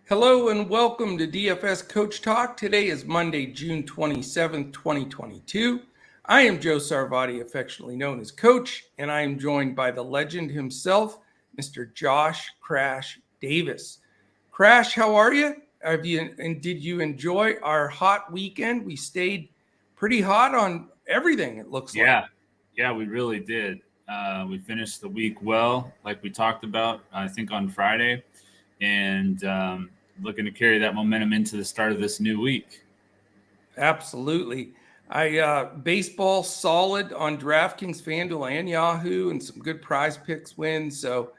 Hello and welcome to DFS Coach Talk. Today is Monday, June 27th, 2022. I am Joe Sarvati, affectionately known as Coach, and I am joined by the legend himself, Mr. Josh Crash Davis. Crash, how are you? Did you enjoy our hot weekend? We stayed pretty hot on everything, it looks like. Yeah, we really did. We finished the week well, like we talked about, I think on Friday, and looking to carry that momentum into the start of this new week. Absolutely. Baseball solid on Draftkings Fanduel and Yahoo, and some good PrizePicks wins. So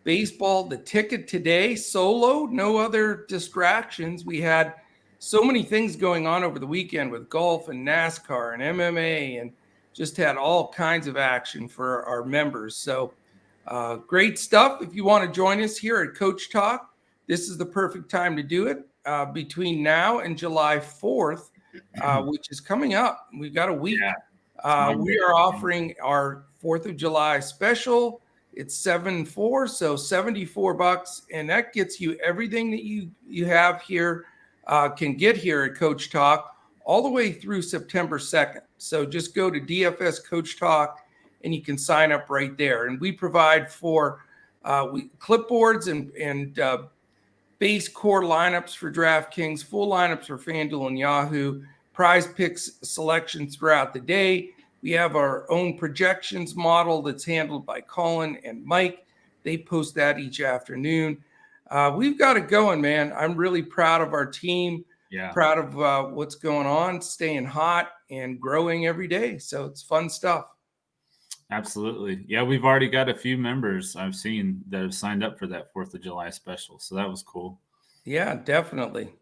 baseball, the ticket today, solo, no other distractions. We had so many things going on over the weekend with golf and NASCAR and MMA, and just had all kinds of action for our members. So great stuff. If you want to join us here at Coach Talk, this is the perfect time to do it between now and July 4th, which is coming up. We've got a week. We are offering our 4th of July special. It's 7-4, so $74, and that gets you everything that you have here, can get here at Coach Talk all the way through September 2nd. So just go to DFS Coach Talk, and you can sign up right there. And we provide for clipboards and base core lineups for DraftKings, full lineups for Fanduel and Yahoo, PrizePicks selections throughout the day. We have our own projections model that's handled by Colin and Mike. They post that each afternoon. We've got it going, man. I'm really proud of our team. Proud of what's going on, staying hot and growing every day. So it's fun stuff. Absolutely. Yeah, we've already got a few members I've seen that have signed up for that 4th of July special. So that was cool. Yeah, definitely.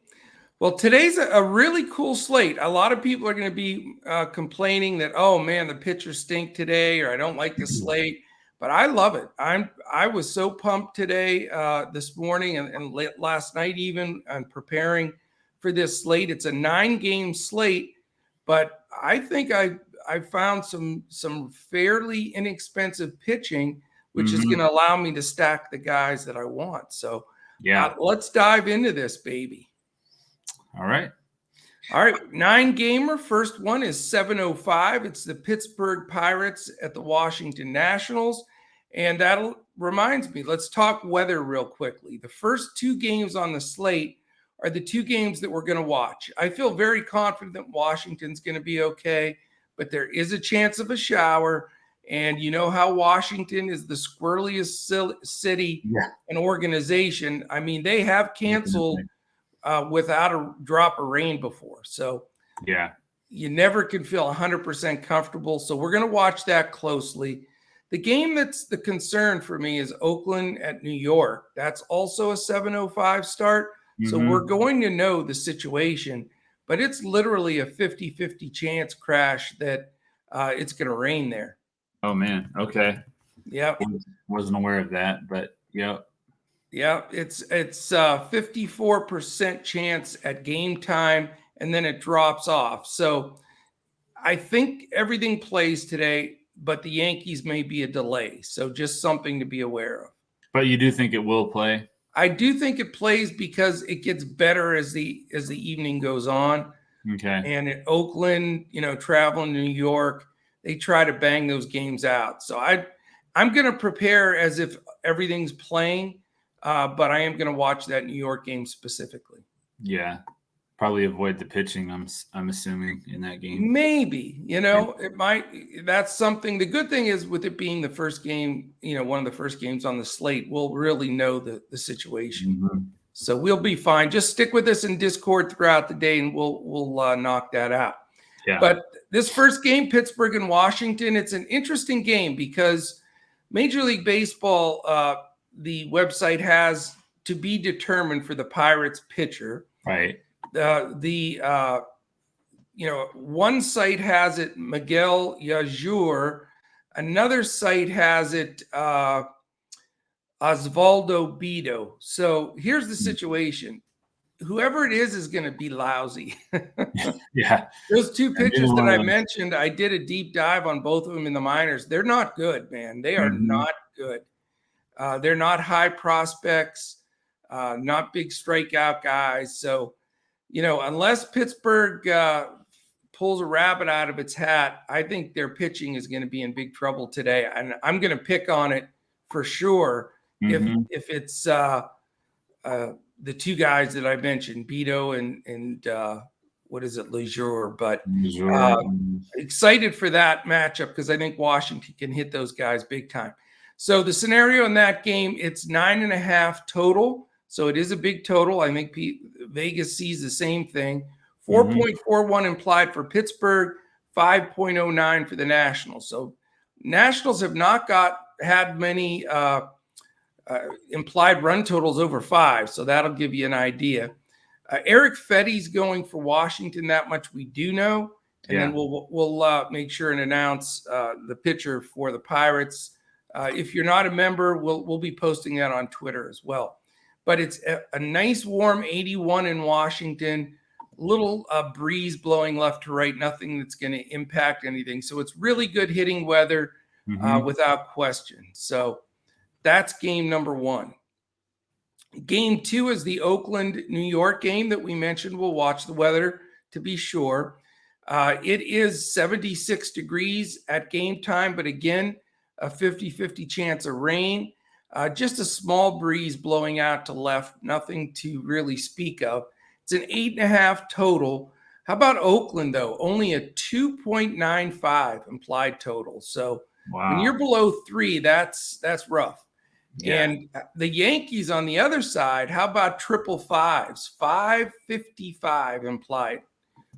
Well, today's a really cool slate. A lot of people are going to be complaining that, oh man, the pitchers stink today, or I don't like the slate, but I love it. I was so pumped today, this morning and last night even, on preparing for this slate. It's a 9-game slate, but I think I found some fairly inexpensive pitching, which is going to allow me to stack the guys that I want. So let's dive into this, baby. All right. 9-gamer. First one is 7:05. It's the Pittsburgh Pirates at the Washington Nationals. And that reminds me, let's talk weather real quickly. The first 2 games on the slate are the 2 games that we're going to watch. I feel very confident that Washington's going to be okay, but there is a chance of a shower. And you know how Washington is the squirreliest city and organization. I mean, they have canceled without a drop of rain before. So you never can feel 100% comfortable. So we're going to watch that closely. The game that's the concern for me is Oakland at New York. That's also a 7:05 start. So we're going to know the situation, but it's literally a 50-50 chance, Crash, that it's going to rain there. Oh, man. Okay. Yeah. Wasn't aware of that, but yeah. Yeah, it's 54% chance at game time, and then it drops off. So I think everything plays today, but the Yankees may be a delay. So just something to be aware of. But you do think it will play? I do think it plays because it gets better as the evening goes on. Okay. And at Oakland, traveling to New York, they try to bang those games out. So I'm going to prepare as if everything's playing, but I am going to watch that New York game specifically. Yeah. Probably avoid the pitching, I'm assuming, in that game. Maybe, it might. That's something. The good thing is with it being the first game, one of the first games on the slate, we'll really know the situation. So we'll be fine. Just stick with us in Discord throughout the day, and we'll knock that out. Yeah. But this first game, Pittsburgh and Washington, it's an interesting game because Major League Baseball, the website has to be determined for the Pirates pitcher. Right. One site has it Miguel Yajur, another site has it Osvaldo Bido. So here's the situation. Whoever it is going to be lousy. Yeah. Those 2 pitchers that I mentioned, I did a deep dive on both of them in the minors. They're not good, man. They are not good. They're not high prospects. not big strikeout guys. So, unless Pittsburgh pulls a rabbit out of its hat, I think their pitching is going to be in big trouble today. And I'm going to pick on it for sure. If it's the two guys that I mentioned, Beto and what is it, Leisure, but excited for that matchup because I think Washington can hit those guys big time. So the scenario in that game, it's 9.5 total. So it is a big total. I think Vegas sees the same thing. 4.41 implied for Pittsburgh, 5.09 for the Nationals. So Nationals have not had many implied run totals over 5. So that'll give you an idea. Eric Fetty's going for Washington. That much we do know. And then we'll make sure and announce the pitcher for the Pirates. If you're not a member, we'll be posting that on Twitter as well. But it's a nice warm 81 in Washington, little breeze blowing left to right, nothing that's going to impact anything. So it's really good hitting weather without question. So that's game number 1. Game 2 is the Oakland, New York game that we mentioned. We'll watch the weather to be sure. It is 76 degrees at game time, but again, a 50-50 chance of rain. Just a small breeze blowing out to left, nothing to really speak of. It's an 8.5 total. How about Oakland, though? Only a 2.95 implied total. So when you're below 3, that's rough. Yeah. And the Yankees on the other side, how about triple fives? 5.55 implied.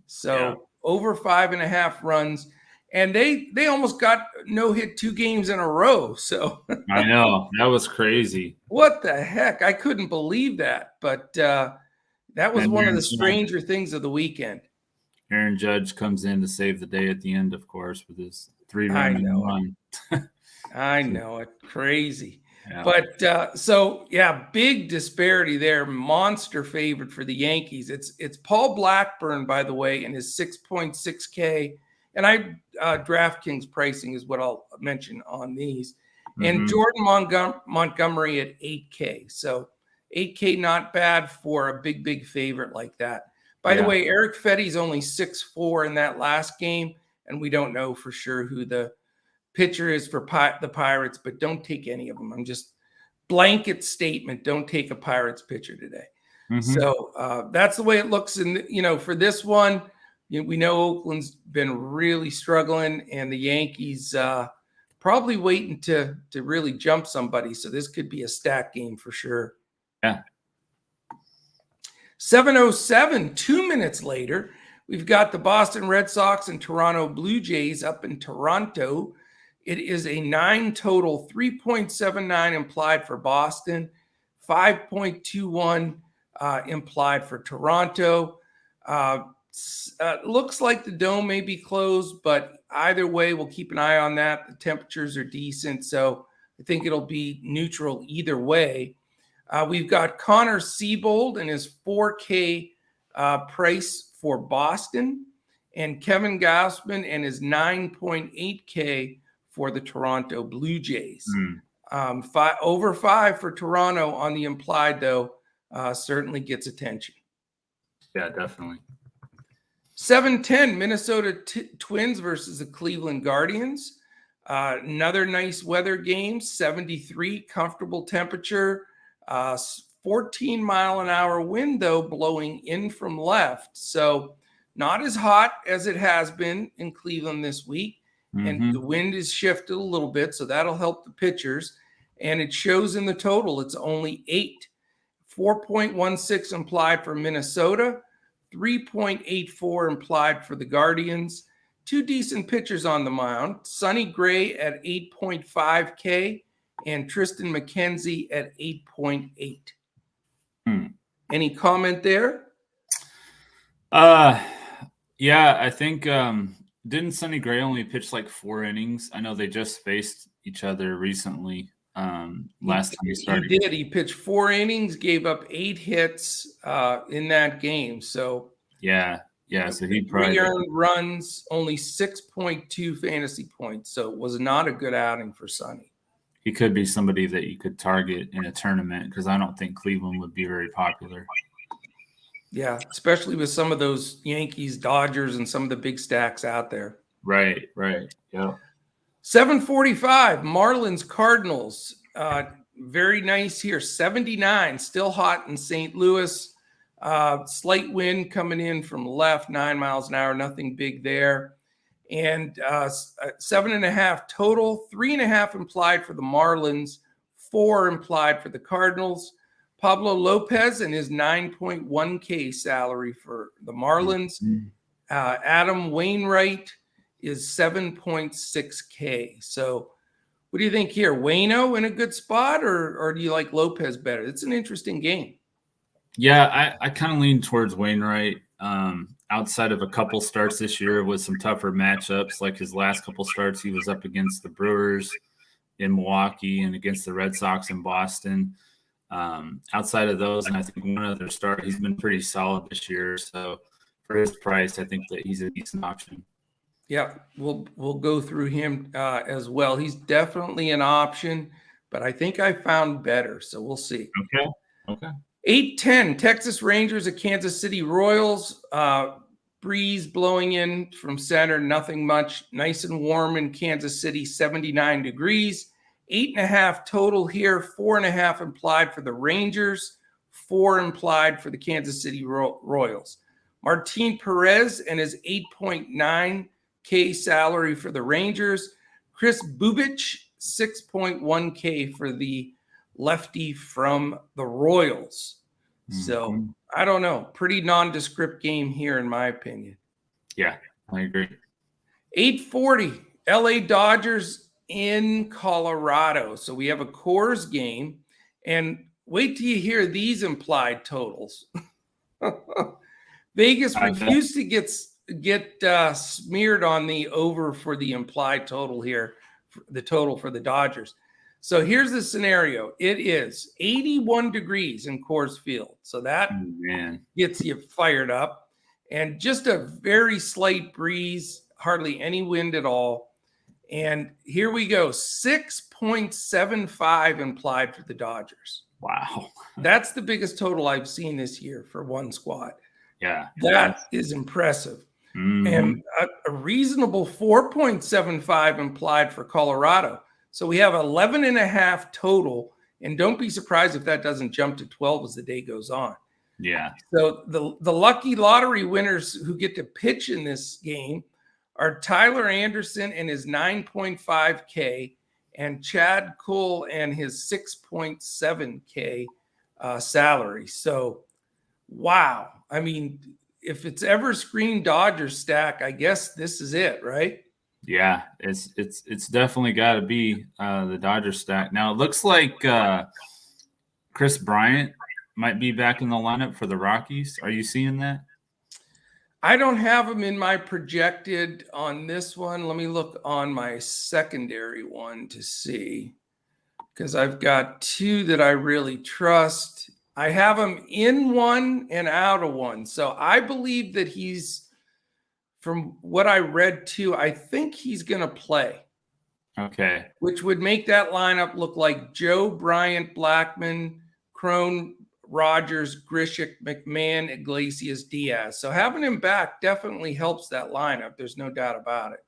So over 5.5 runs. And they almost got no-hit 2 games in a row. So I know. That was crazy. What the heck? I couldn't believe that. But that was one of the stranger things of the weekend. Aaron Judge comes in to save the day at the end, of course, with his 3-run run. I know it. Crazy. Yeah. But big disparity there. Monster favorite for the Yankees. It's Paul Blackburn, by the way, and his 6.6K. And DraftKings pricing is what I'll mention on these. And Jordan Montgomery at 8K. So 8K, not bad for a big favorite like that. By the way, Eric Fetty's only 6'4" in that last game, and we don't know for sure who the pitcher is for the Pirates, but don't take any of them. I'm just blanket statement. Don't take a Pirates pitcher today. So that's the way it looks. And, for this one, we know Oakland's been really struggling, and the Yankees probably waiting to really jump somebody. So this could be a stack game for sure. Yeah. 7:07, 2 minutes later, we've got the Boston Red Sox and Toronto Blue Jays up in Toronto. It is a 9 total, 3.79 implied for Boston, 5.21 implied for Toronto. Looks like the dome may be closed, but either way, we'll keep an eye on that. The temperatures are decent, so I think it'll be neutral either way. We've got Connor Siebold and his 4K price for Boston, and Kevin Gausman and his 9.8K for the Toronto Blue Jays. Over 5 for Toronto on the implied, though, certainly gets attention. Yeah, definitely. 7:10, Minnesota Twins versus the Cleveland Guardians. Another nice weather game, 73, comfortable temperature, 14-mile-an-hour wind, though, blowing in from left. So not as hot as it has been in Cleveland this week. And the wind is shifted a little bit, so that'll help the pitchers. And it shows in the total. It's only 8. 4.16 implied for Minnesota, 3.84 implied for the Guardians. 2 decent pitchers on the mound. Sonny Gray at 8.5K and Tristan McKenzie at 8.8. Any comment there? Yeah, I think didn't Sonny Gray only pitch like 4 innings? I know they just faced each other recently. Last time he started, he did. He pitched 4 innings, gave up 8 hits in that game. So so he probably 3 earned runs, only 6.2 fantasy points. So it was not a good outing for Sonny. he could be somebody that you could target in a tournament, because I don't think Cleveland would be very popular. Yeah, especially with some of those Yankees, Dodgers, and some of the big stacks out there. Right. Yeah. 745, Marlins, Cardinals. Very nice here. 79, still hot in St. Louis. Slight wind coming in from left, 9 miles an hour, nothing big there. And 7.5 total, 3.5 implied for the Marlins, 4 implied for the Cardinals. Pablo Lopez and his 9.1K salary for the Marlins. Adam Wainwright is 7.6K. So what do you think here? Waino in a good spot, or do you like Lopez better? It's an interesting game. Yeah, I kind of lean towards Wainwright. Outside of a couple starts this year with some tougher matchups, like his last couple starts, he was up against the Brewers in Milwaukee and against the Red Sox in Boston. Outside of those, and I think one other start, he's been pretty solid this year. So for his price, I think that he's a decent option. Yeah, we'll go through him as well. He's definitely an option, but I think I found better, so we'll see. Okay. 8-10, Texas Rangers at Kansas City Royals. Breeze blowing in from center, nothing much. Nice and warm in Kansas City, 79 degrees. 8.5 total here, 4.5 implied for the Rangers, 4 implied for the Kansas City Royals. Martin Perez and his 8.9K salary for the Rangers. Chris Bubich, 6.1K for the lefty from the Royals. So I don't know. Pretty nondescript game here, in my opinion. Yeah, I agree. 840, LA Dodgers in Colorado. So we have a Coors game. And wait till you hear these implied totals. Vegas refused to get smeared on the over for the implied total here, the total for the Dodgers. So here's the scenario. It is 81 degrees in Coors Field. So that gets you fired up. And just a very slight breeze, hardly any wind at all. And here we go, 6.75 implied for the Dodgers. Wow. That's the biggest total I've seen this year for one squad. Yeah. That is impressive. And a reasonable 4.75 implied for Colorado. So we have 11.5 total, and don't be surprised if that doesn't jump to 12 as the day goes on. Yeah. So the lucky lottery winners who get to pitch in this game are Tyler Anderson and his 9.5K and Chad Kuhl and his 6.7K salary. So, wow. I mean, if it's ever screamed Dodgers stack, I guess this is it, right? Yeah, it's definitely got to be the Dodgers stack. Now it looks like Chris Bryant might be back in the lineup for the Rockies. Are you seeing that? I don't have him in my projected on this one. Let me look on my secondary one to see, because I've got 2 that I really trust. I have him in one and out of one. So I believe that he's, from what I read too, I think he's going to play. Okay. Which would make that lineup look like Joe, Bryant, Blackmon, Crone, Rogers, Grishik, McMahon, Iglesias, Diaz. So having him back definitely helps that lineup. There's no doubt about it.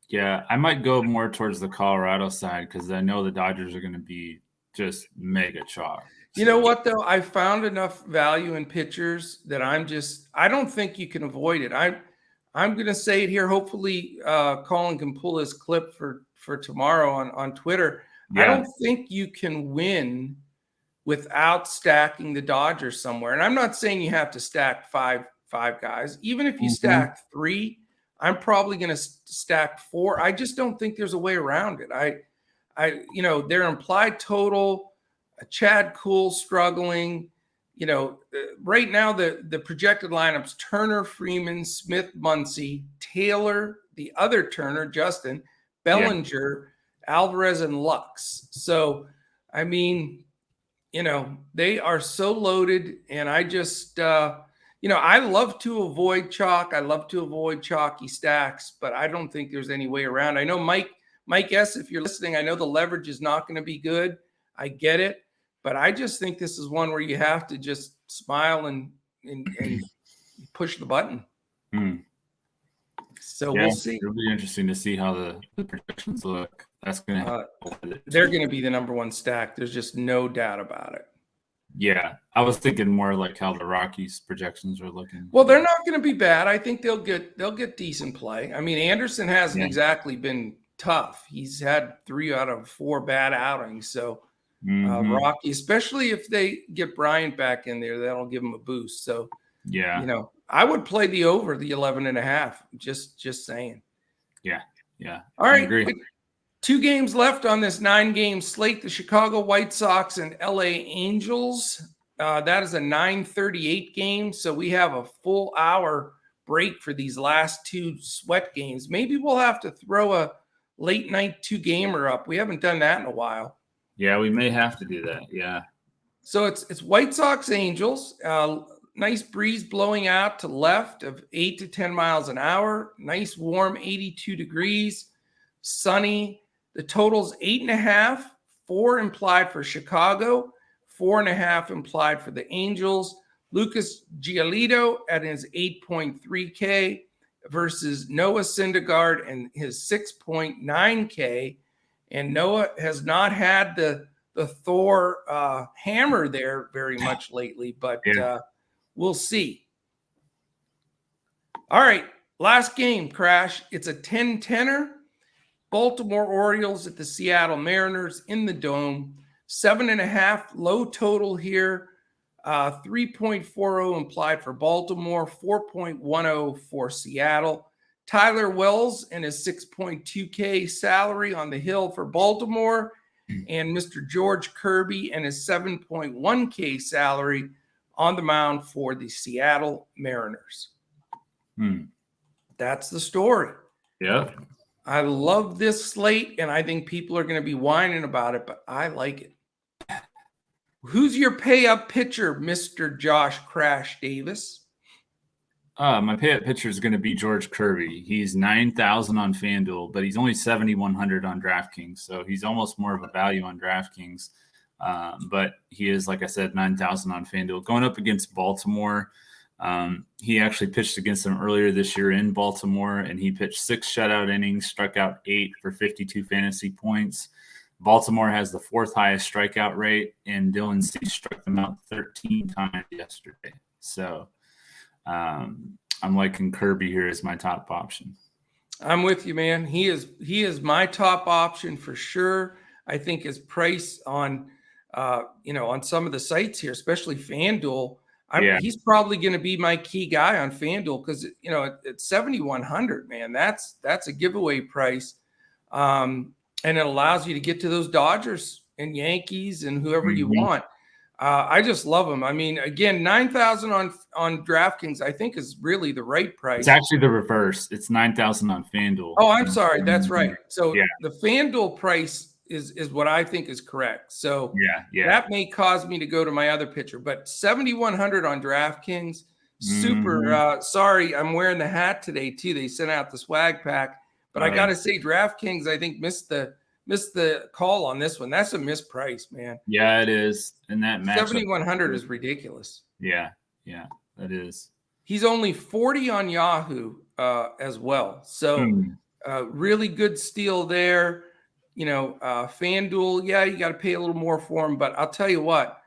Yeah, I might go more towards the Colorado side because I know the Dodgers are going to be just mega chalk. You know what, though? I found enough value in pitchers that I don't think you can avoid it. I'm going to say it here. Hopefully, Colin can pull his clip for tomorrow on Twitter. Yeah. I don't think you can win without stacking the Dodgers somewhere. And I'm not saying you have to stack five guys. Even if you stack 3, I'm probably going to stack 4. I just don't think there's a way around it. Their implied total, Chad Kuhl struggling. Right now the projected lineups: Turner, Freeman, Smith, Muncy, Taylor, the other Turner, Justin, Bellinger, Alvarez, and Lux. So, I mean, they are so loaded, and I just, I love to avoid chalk. I love to avoid chalky stacks, but I don't think there's any way around. I know Mike Mike S., if you're listening, I know the leverage is not going to be good. I get it. But I just think this is one where you have to just smile and push the button. So we'll see. It'll be interesting to see how the projections look. That's going to they're going to be the number one stack. There's just no doubt about it. Yeah, I was thinking more like how the Rockies projections are looking. Well, they're not going to be bad. I think they'll get decent play. I mean, Anderson hasn't exactly been tough. He's had 3 out of 4 bad outings. So Rocky, especially if they get Bryant back in there, that'll give him a boost. So yeah, I would play the over the 11.5. Just saying. Yeah. All right. 2 games left on this 9-game slate. The Chicago White Sox and LA Angels. That is a 9:38 game. So we have a full hour break for these last 2 sweat games. Maybe we'll have to throw a late night 2-gamer up. We haven't done that in a while. Yeah, we may have to do that. Yeah. So it's White Sox Angels. Nice breeze blowing out to left of 8 to 10 miles an hour. Nice warm 82 degrees. Sunny. The total's 8.5. 4 implied for Chicago. 4.5 implied for the Angels. Lucas Giolito at his 8.3K versus Noah Syndergaard and his 6.9K. And Noah has not had the Thor hammer there very much lately, but we'll see. All right, last game, Crash. It's a 10-10er. Baltimore Orioles at the Seattle Mariners in the Dome. 7.5 low total here. 3.40 implied for Baltimore. 4.10 for Seattle. Tyler Wells and his 6.2K salary on the hill for Baltimore. And Mr. George Kirby and his 7.1K salary on the mound for the Seattle Mariners. That's the story. Yeah. I love this slate, and I think people are going to be whining about it, but I like it. Who's your pay-up pitcher, Mr. Josh Crash Davis? My pay-up pitcher is going to be George Kirby. He's 9,000 on FanDuel, but he's only 7,100 on DraftKings, so he's almost more of a value on DraftKings. But he is, like I said, 9,000 on FanDuel. Going up against Baltimore, he actually pitched against them earlier this year in Baltimore, and he pitched 6 shutout innings, struck out 8 for 52 fantasy points. Baltimore has the 4th highest strikeout rate, and Dylan Cease struck them out 13 times yesterday. So I'm liking Kirby here as my top option. I'm with you, man. He is my top option for sure. I think his price on on some of the sites here, especially FanDuel, he's probably going to be my key guy on FanDuel because at 7,100, man, that's a giveaway price, and it allows you to get to those Dodgers and Yankees and whoever you want. I just love him. I mean, again, 9,000 on DraftKings, I think is really the right price. It's actually the reverse. It's 9,000 on FanDuel. Oh, I'm sorry. That's right. So the FanDuel price is what I think is correct. So that may cause me to go to my other pitcher, but 7,100 on DraftKings. Super. Sorry, I'm wearing the hat today too. They sent out the swag pack, but I got to say DraftKings, I think missed the call on this one. That's a misprice, man. Yeah, it is. And that match 7,100 is ridiculous. Yeah, that is. He's only 40 on Yahoo as well. So really good steal there. FanDuel, you got to pay a little more for him, but I'll tell you what,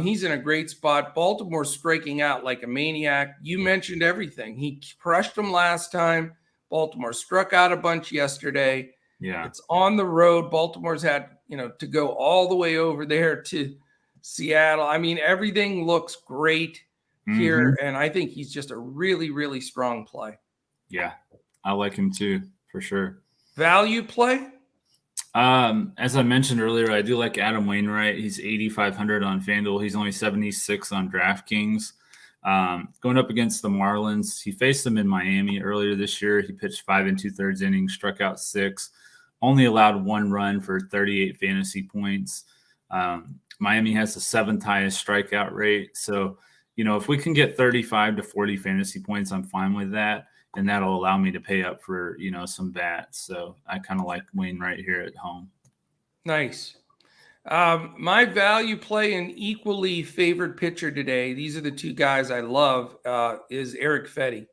he's in a great spot. Baltimore's striking out like a maniac. You mentioned everything. He crushed them last time. Baltimore struck out a bunch yesterday. Yeah. It's on the road. Baltimore's had, to go all the way over there to Seattle. I mean, everything looks great here, and I think he's just a really, really strong play. Yeah, I like him too, for sure. Value play? As I mentioned earlier, I do like Adam Wainwright. He's 8,500 on FanDuel. He's only 76 on DraftKings. Going up against the Marlins, he faced them in Miami earlier this year. He pitched 5 2/3 innings, struck out 6, only allowed 1 run for 38 fantasy points. Miami has the 7th highest strikeout rate. So, if we can get 35 to 40 fantasy points, I'm fine with that. and that'll allow me to pay up for, some bats. So I kind of like Wainwright here at home. Nice. My value play and equally favored pitcher today, these are the two guys I love, is Eric Fetty.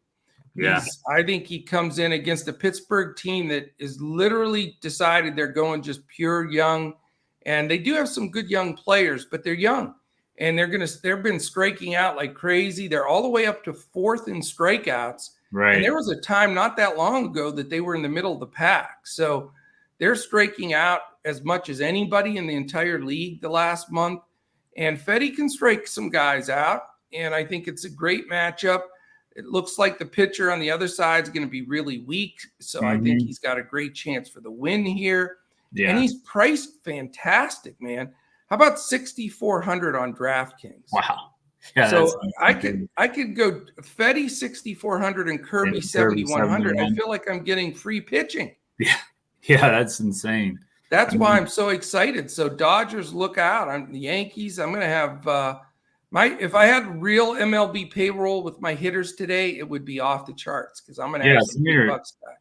Yeah. I think he comes in against a Pittsburgh team that is literally decided they're going just pure young. And they do have some good young players, but they're young. And they've been striking out like crazy. They're all the way up to 4th in strikeouts. Right. And there was a time not that long ago that they were in the middle of the pack. So they're striking out as much as anybody in the entire league the last month. And Fetty can strike some guys out. And I think it's a great matchup. It looks like the pitcher on the other side is going to be really weak. So I think he's got a great chance for the win here. Yeah. And he's priced fantastic, man. How about 6,400 on DraftKings? Wow. Yeah. So I could go Fetty 6,400 and Kirby 7,100. I feel like I'm getting free pitching. Yeah. Yeah, that's insane. That's why I'm so excited. So Dodgers, look out. I'm the Yankees. I'm going to have if I had real MLB payroll with my hitters today, it would be off the charts because I'm going to have some big bucks back.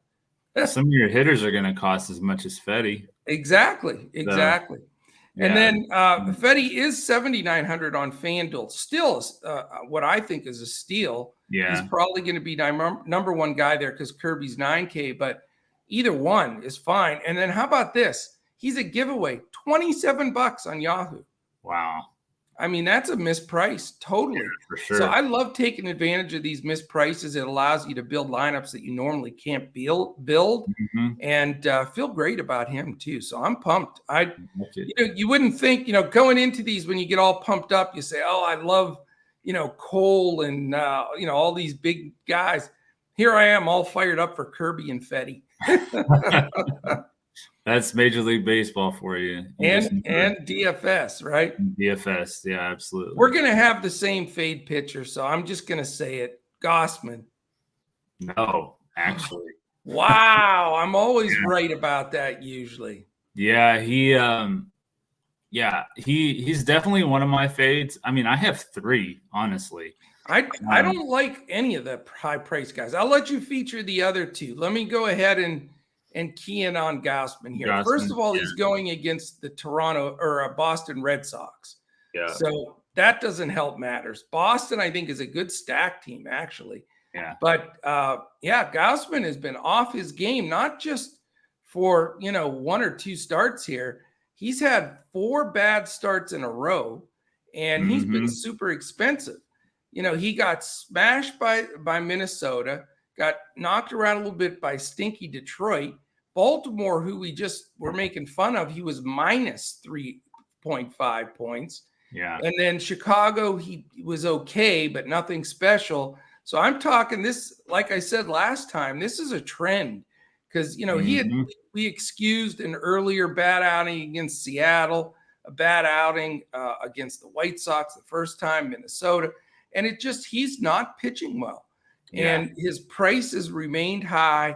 Some of your hitters are going to cost as much as Fetty. Exactly. So, and then Fetty is 7,900 on FanDuel. Still, what I think is a steal. Yeah. He's probably going to be number one guy there because Kirby's 9K, but either one is fine. And then how about this? He's a giveaway, $27 on Yahoo. Wow. I mean, that's a misprice, totally. Yeah, for sure. So I love taking advantage of these misprices. It allows you to build lineups that you normally can't build and feel great about him too. So I'm pumped. You wouldn't think, going into these when you get all pumped up, you say, oh, I love, Cole and, all these big guys. Here I am all fired up for Kirby and Fetty. That's Major League Baseball for you. And DFS, right? DFS, yeah, absolutely. We're going to have the same fade pitcher, so I'm just going to say it. Gossman. No, actually. Wow, I'm always right about that usually. Yeah, he's definitely one of my fades. I mean, I have 3, honestly. I don't like any of the high price guys. I'll let you feature the other 2. Let me go ahead and key in on Gausman here. First of all, he's going against the Boston Red Sox. Yeah. So that doesn't help matters. Boston, I think, is a good stack team, actually. Yeah. But, Gausman has been off his game, not just for, 1 or 2 starts here. He's had 4 bad starts in a row, and he's been super expensive. He got smashed by Minnesota, got knocked around a little bit by stinky Detroit. Baltimore, who we just were making fun of, he was minus 3.5 points. Yeah. And then Chicago, he was okay, but nothing special. So I'm talking this, like I said last time, this is a trend because, we excused an earlier bad outing against Seattle, a bad outing against the White Sox the first time, Minnesota. And he's not pitching well. And his price has remained high.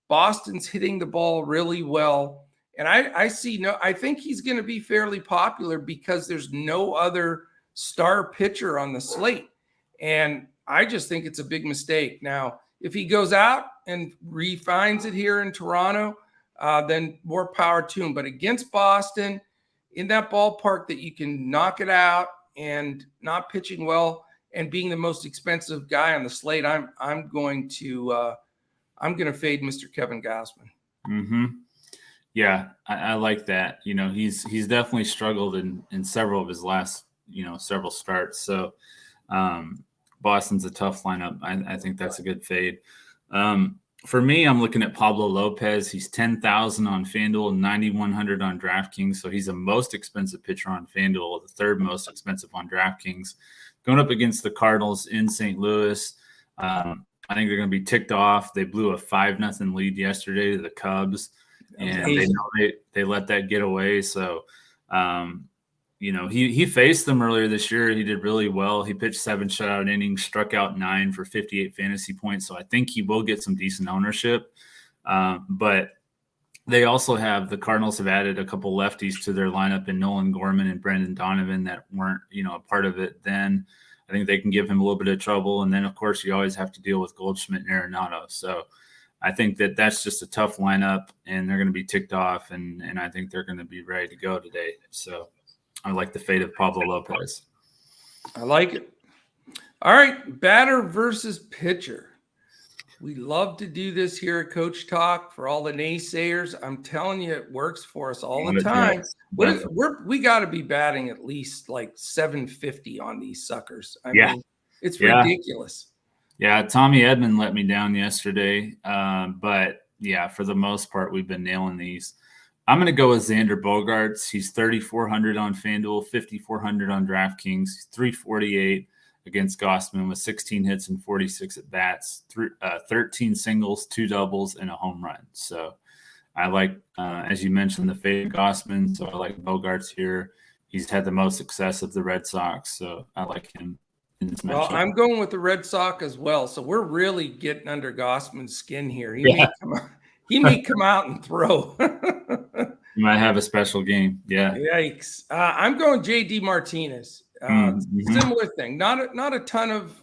Boston's hitting the ball really well. And I think he's going to be fairly popular because there's no other star pitcher on the slate. And I just think it's a big mistake. Now, if he goes out and refines it here in Toronto, then more power to him. But against Boston, in that ballpark that you can knock it out and not pitching well and being the most expensive guy on the slate, I'm going to fade Mr. Kevin Gausman. Yeah, I like that. He's definitely struggled in several of his last, several starts. So Boston's a tough lineup. I think that's a good fade. For me, I'm looking at Pablo Lopez. He's 10,000 on FanDuel, 9,100 on DraftKings. So he's the most expensive pitcher on FanDuel, the 3rd most expensive on DraftKings. Going up against the Cardinals in St. Louis. I think they're going to be ticked off. They blew a 5-0 lead yesterday to the Cubs, and they let that get away. So, he faced them earlier this year. He did really well. He pitched 7 shutout innings, struck out 9 for 58 fantasy points. So I think he will get some decent ownership. But they also the Cardinals have added a couple lefties to their lineup in Nolan Gorman and Brendan Donovan that weren't, a part of it then. I think they can give him a little bit of trouble. And then, of course, you always have to deal with Goldschmidt and Arenado. So I think that's just a tough lineup, and they're going to be ticked off, and I think they're going to be ready to go today. So I like the fate of Pablo Lopez. I like it. All right, batter versus pitcher. We love to do this here at Coach Talk for all the naysayers. I'm telling you, it works for us all the time. We got to be batting at least like 750 on these suckers. I mean, it's ridiculous. Yeah, Tommy Edman let me down yesterday. But, yeah, for the most part, we've been nailing these. I'm going to go with Xander Bogaerts. He's 3,400 on FanDuel, 5,400 on DraftKings, 348 against Gossman with 16 hits and 46 at bats, 13 singles, 2 doubles, and a home run. So I like, as you mentioned, the fade of Gossman. So I like Bogaerts here. He's had the most success of the Red Sox. So I like him in this matchup. Well, I'm going with the Red Sox as well. So we're really getting under Gossman's skin here. He may come out and throw. He might have a special game. Yeah. Yikes. I'm going JD Martinez. Similar thing. Not a ton of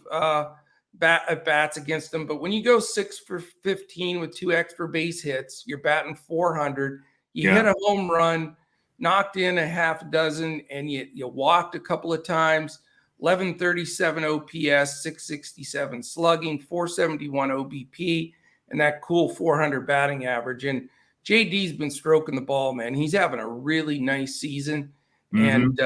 bats against them, but when you go 6 for 15 with 2 extra base hits, you're batting 400. You hit a home run, knocked in a half dozen, and you walked a couple of times. 1137 OPS, 667 slugging, 471 OBP, and that cool 400 batting average. And JD's been stroking the ball, man. He's having a really nice season, and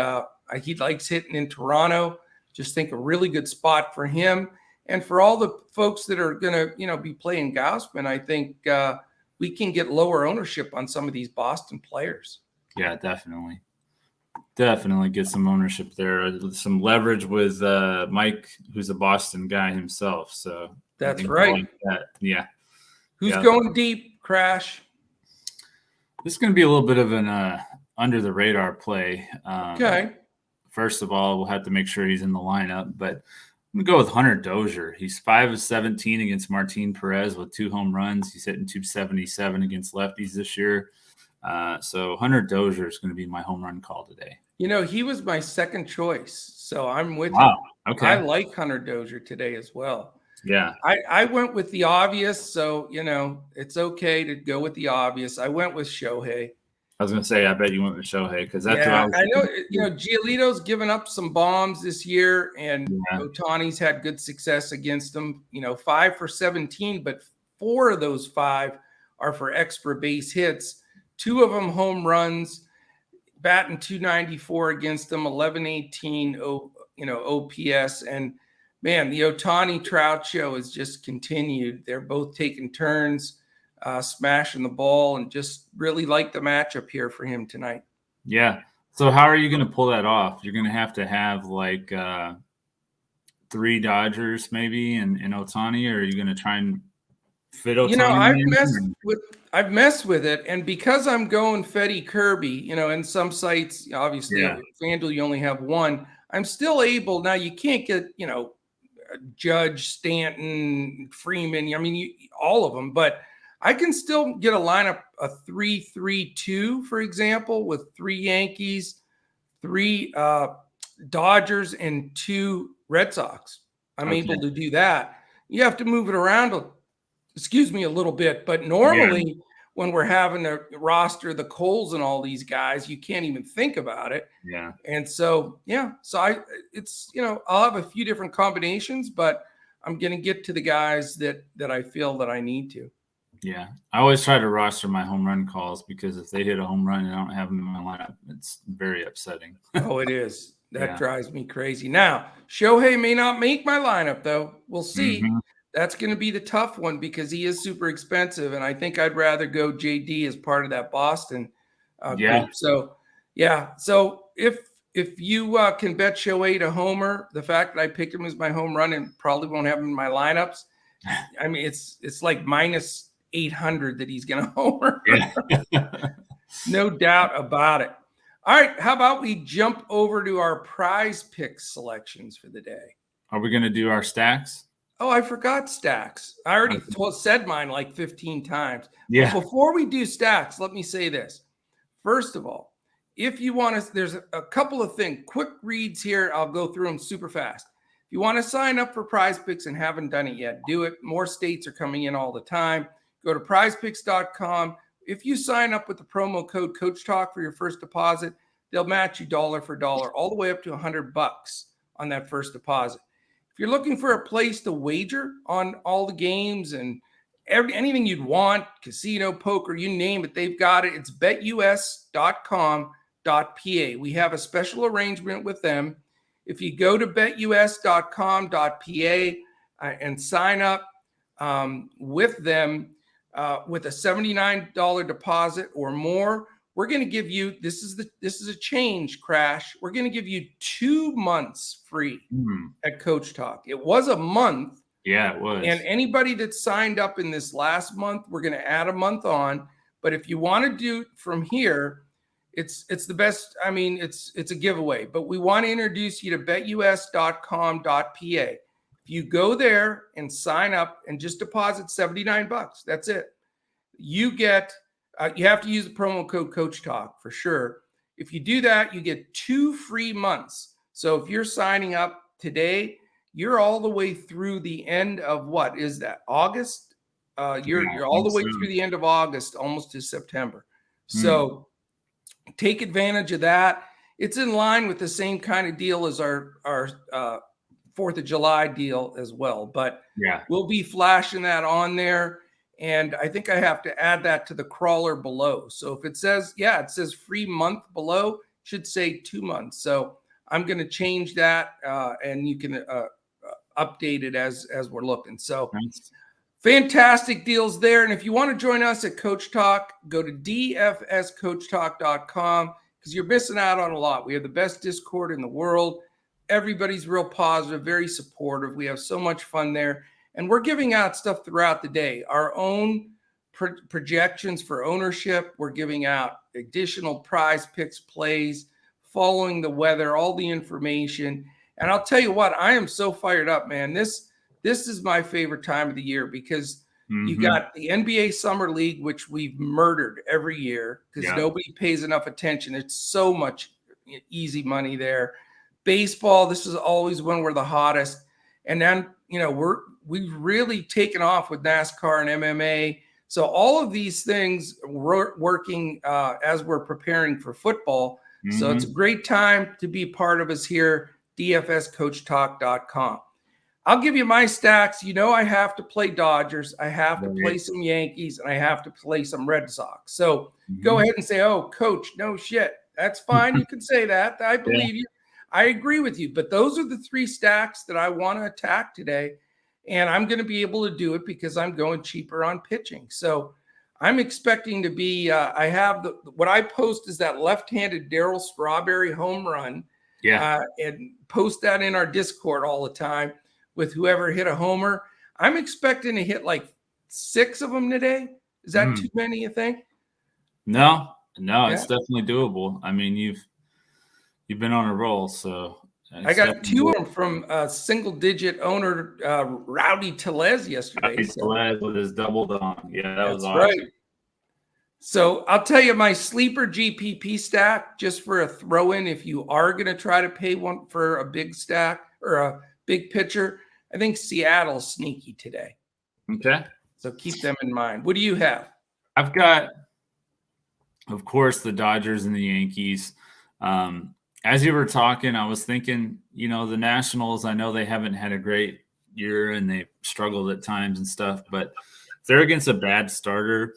he likes hitting in Toronto. Just think a really good spot for him. And for all the folks that are going to, be playing Gausman, I think we can get lower ownership on some of these Boston players. Yeah, definitely. Definitely get some ownership there. Some leverage with Mike, who's a Boston guy himself. So that's right. Like that. Yeah. Who's going deep, Crash? This is going to be a little bit of an under the radar play. Okay. First of all, we'll have to make sure he's in the lineup, but I'm going to go with Hunter Dozier. He's 5 of 17 against Martin Perez with 2 home runs. He's hitting 277 against lefties this year. So Hunter Dozier is going to be my home run call today. He was my second choice, so I'm with you. Okay. I like Hunter Dozier today as well. Yeah. I went with the obvious, so, it's okay to go with the obvious. I went with Shohei. I was going to say, I bet you went with Shohei because that's what I know. Giolito's given up some bombs this year, and Ohtani's had good success against them. 5 for 17, but 4 of those 5 are for extra base hits. 2 of them home runs, batting 294 against them, 1118 OPS, and man, the Ohtani Trout show has just continued. They're both taking turns, smashing the ball, and just really like the matchup here for him tonight. Yeah. So how are you going to pull that off? You're going to have like 3 Dodgers maybe and Ohtani, or are you going to try and fit Ohtani? I've messed with it, and because I'm going Fetty Kirby, in some sites, obviously, FanDuel you only have 1. I'm still able now. You can't get Judge, Stanton, Freeman. I mean, all of them, but I can still get a lineup, a 3-3-2, for example, with 3 Yankees, 3 Dodgers, and 2 Red Sox. I'm able to do that. You have to move it around, a little bit, but normally when we're having to roster the Coles and all these guys, you can't even think about it. Yeah. And so, I'll have a few different combinations, but I'm going to get to the guys that I feel that I need to. Yeah. I always try to roster my home run calls because if they hit a home run and I don't have them in my lineup, it's very upsetting. Oh, it is. That drives me crazy. Now, Shohei may not make my lineup, though. We'll see. That's going to be the tough one because he is super expensive, and I think I'd rather go JD as part of that Boston group. So, So if you can bet Shohei to homer, the fact that I picked him as my home run and probably won't have him in my lineups, I mean, it's like minus 800 that he's going to homer. No doubt about it. All right, how about we jump over to our PrizePicks selections for the day? Are we going to do our stacks? Oh, I forgot stacks. I already said mine like 15 times. Yeah. But before we do stacks, let me say this. First of all, if you want to, there's a couple of things, quick reads here. I'll go through them super fast. If you want to sign up for PrizePicks and haven't done it yet, do it. More states are coming in all the time. Go to prizepicks.com. If you sign up with the promo code Coach Talk for your first deposit, they'll match you dollar for dollar, all the way up to $100 on that first deposit. If you're looking for a place to wager on all the games and anything you'd want, casino, poker, you name it, they've got it. It's betus.com.pa. We have a special arrangement with them. If you go to betus.com.pa and sign up with them with a $79 deposit or more, we're going to give you, this is a change, Crash. We're going to give you 2 months free at Coach Talk. It was a month. Yeah, it was. And anybody that signed up in this last month, we're going to add a month on. But if you want to do it from here, it's the best. I mean, it's a giveaway. But we want to introduce you to betus.com.pa. If you go there and sign up and just deposit $79, that's it. You get, you have to use the promo code Coach Talk for sure. If you do that, you get 2 free months. So if you're signing up today, you're all the way through the end of what is that? August? You're all the way through the end of August, almost to September. So take advantage of that. It's in line with the same kind of deal as our 4th of July deal as well. But we'll be flashing that on there. And I think I have to add that to the crawler below. So if it says, it says free month below, it should say 2 months. So I'm going to change that and you can update it as we're looking. So fantastic deals there. And if you want to join us at Coach Talk, go to dfscoachtalk.com because you're missing out on a lot. We have the best Discord in the world. Everybody's real positive, very supportive. We have so much fun there. And we're giving out stuff throughout the day. Our own projections for ownership. We're giving out additional PrizePicks plays, following the weather, all the information. And I'll tell you what, I am so fired up, man. This is my favorite time of the year because you got the NBA Summer League, which we've murdered every year because nobody pays enough attention. It's so much easy money there. Baseball, this is always when we're the hottest. And then, we've really taken off with NASCAR and MMA. So all of these things we're working as we're preparing for football. So it's a great time to be part of us here, dfscoachtalk.com. I'll give you my stacks. I have to play Dodgers. I have to play some Yankees, and I have to play some Red Sox. So go ahead and say, oh, Coach, no shit. That's fine. You can say that. I believe you. I agree with you. But those are the 3 stacks that I want to attack today. And I'm going to be able to do it because I'm going cheaper on pitching. So I'm expecting to be, I have what I post is that left-handed Darryl Strawberry home run. And post that in our Discord all the time with whoever hit a homer. I'm expecting to hit like 6 of them today. Is that too many, you think? No, it's definitely doable. I mean, you've been on a roll, so I got 2 of them from single-digit owner Rowdy Tellez yesterday. Tellez with his double dong. Yeah, that was awesome. Right. So I'll tell you my sleeper GPP stack just for a throw-in. If you are going to try to pay one for a big stack or a big pitcher, I think Seattle's sneaky today. Okay. So keep them in mind. What do you have? I've got, of course, the Dodgers and the Yankees. As you were talking, I was thinking, the Nationals, I know they haven't had a great year and they've struggled at times and stuff, but if they're against a bad starter,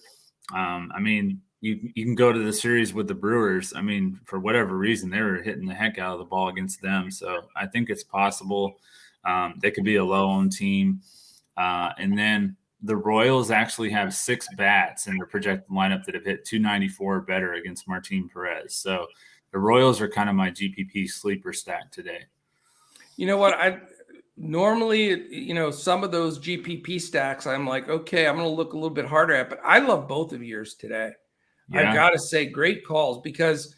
I mean, you can go to the series with the Brewers. I mean, for whatever reason, they were hitting the heck out of the ball against them. So I think it's possible. They could be a low-owned team. And then the Royals actually have 6 bats in their projected lineup that have hit 294 or better against Martin Perez. So the Royals are kind of my GPP sleeper stack today. You know what? I normally, some of those GPP stacks, I'm like, okay, I'm going to look a little bit harder at, but I love both of yours today. I got to say, great calls because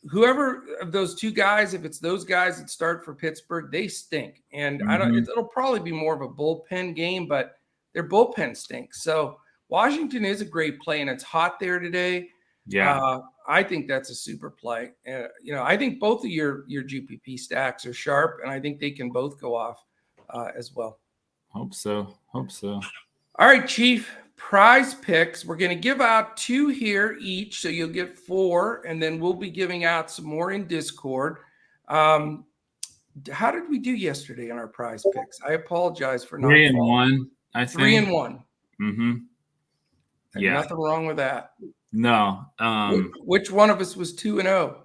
whoever of those 2 guys, if it's those guys that start for Pittsburgh, they stink. And it'll probably be more of a bullpen game, but their bullpen stinks. So Washington is a great play and it's hot there today. I think that's a super play. I think both of your GPP stacks are sharp, and I think they can both go off as well. Hope so. All right, Chief. Prize picks. We're going to give out 2 here each, so you'll get 4, and then we'll be giving out some more in Discord. How did we do yesterday on our prize picks? I apologize for not 3-1. I think 3-1. Mm-hmm. Yeah, nothing wrong with that. No. Which one of us was 2-0?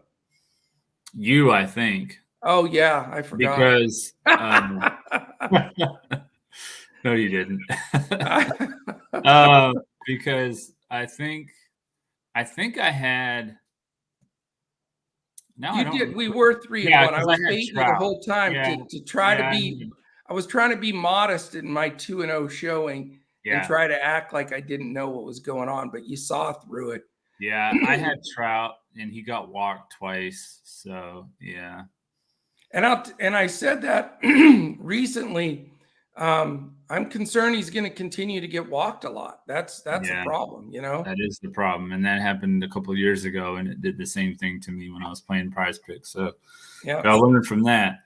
You, I think. Oh yeah, I forgot. Because no, you didn't. Because I think I had. No, you did. We were 3-1. I was baiting you the whole time to try to be. I was trying to be modest in my 2-0 showing and try to act like I didn't know what was going on, but you saw through it. Yeah, I had Trout, and he got walked twice. So yeah. And I said that recently. I'm concerned he's going to continue to get walked a lot. That's a problem, That is the problem, and that happened a couple of years ago, and it did the same thing to me when I was playing PrizePicks. So, I learned from that.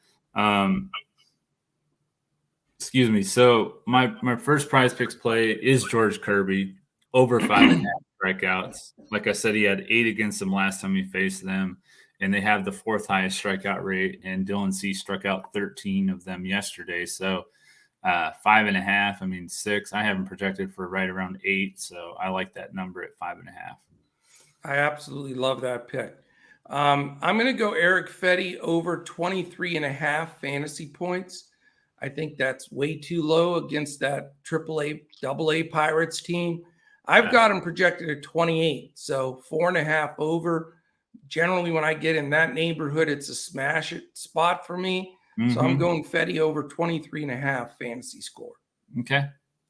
Excuse me. So my first PrizePicks play is George Kirby, over 5.5 strikeouts. Like I said, he had 8 against them last time he faced them, and they have the 4th highest strikeout rate. And Dylan C struck out 13 of them yesterday. So 5.5. I mean 6. I have him projected for right around 8. So I like that number at 5.5. I absolutely love that pick. I'm going to go Eric Fetty over 23.5 fantasy points. I think that's way too low against that AAA, AA Pirates team. I've got him projected at 28, so 4.5 over. Generally, when I get in that neighborhood, it's a smash it spot for me. Mm-hmm. So I'm going Fetty over 23.5 fantasy score. Okay.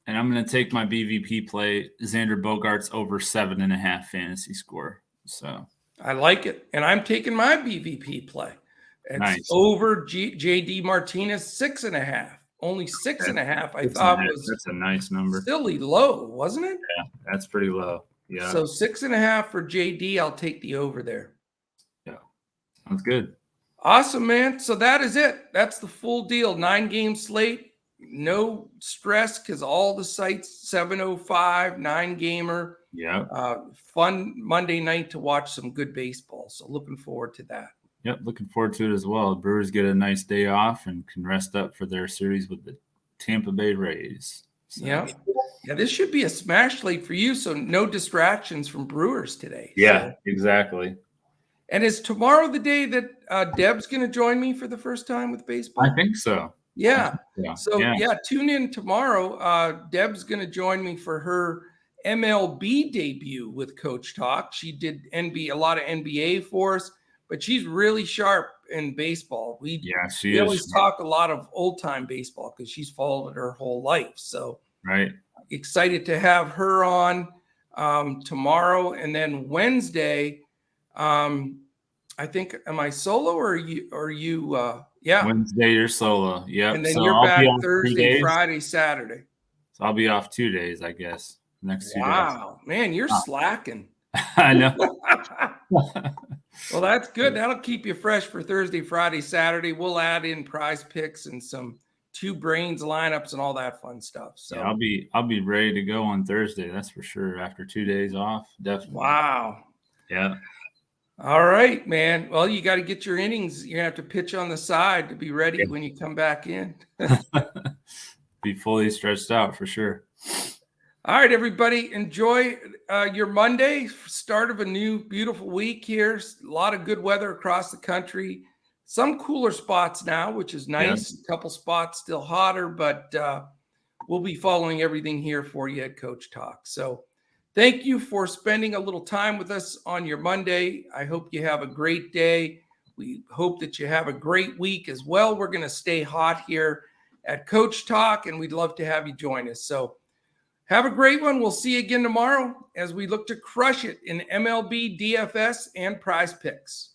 And I'm going to take my BVP play, Xander Bogaerts over 7.5 fantasy score. So I like it. And I'm taking my BVP play. It's nice. Over JD Martinez 6.5. Only 6.5. I thought that's a nice number. Silly low, wasn't it? Yeah, that's pretty low. Yeah. So 6.5 for JD. I'll take the over there. Yeah, sounds good. Awesome, man. So that is it. That's the full deal. 9-game slate. No stress because all the sites 705, 9-gamer. Yeah. Fun Monday night to watch some good baseball. So looking forward to that. Yep, looking forward to it as well. The Brewers get a nice day off and can rest up for their series with the Tampa Bay Rays. So. Yeah, this should be a smash slate for you, so no distractions from Brewers today. Yeah, exactly. And is tomorrow the day that Deb's going to join me for the first time with baseball? I think so. Yeah. So, tune in tomorrow. Deb's going to join me for her MLB debut with Coach Talk. She did a lot of NBA for us. But she's really sharp in baseball. We always talk a lot of old-time baseball because she's followed it her whole life. So excited to have her on tomorrow. And then Wednesday, I think, am I solo or are you Wednesday, you're solo. Yeah. And then you're back Thursday, Friday, Saturday. So I'll be off 2 days, I guess. Next 2 days. Wow, man, you're slacking. I know. Well, that's good. That'll keep you fresh for Thursday, Friday, Saturday. We'll add in prize picks and some 2 brains lineups and all that fun stuff. So I'll be ready to go on Thursday. That's for sure. After 2 days off, definitely. Wow. Yeah. All right, man. Well, you got to get your innings. You're going to have to pitch on the side to be ready when you come back in. Be fully stretched out for sure. All right, everybody, enjoy your Monday, start of a new beautiful week here. A lot of good weather across the country. Some cooler spots now, which is nice. Yeah. A couple spots still hotter, but we'll be following everything here for you at Coach Talk. So thank you for spending a little time with us on your Monday. I hope you have a great day. We hope that you have a great week as well. We're going to stay hot here at Coach Talk, and we'd love to have you join us. So have a great one. We'll see you again tomorrow as we look to crush it in MLB DFS and PrizePicks.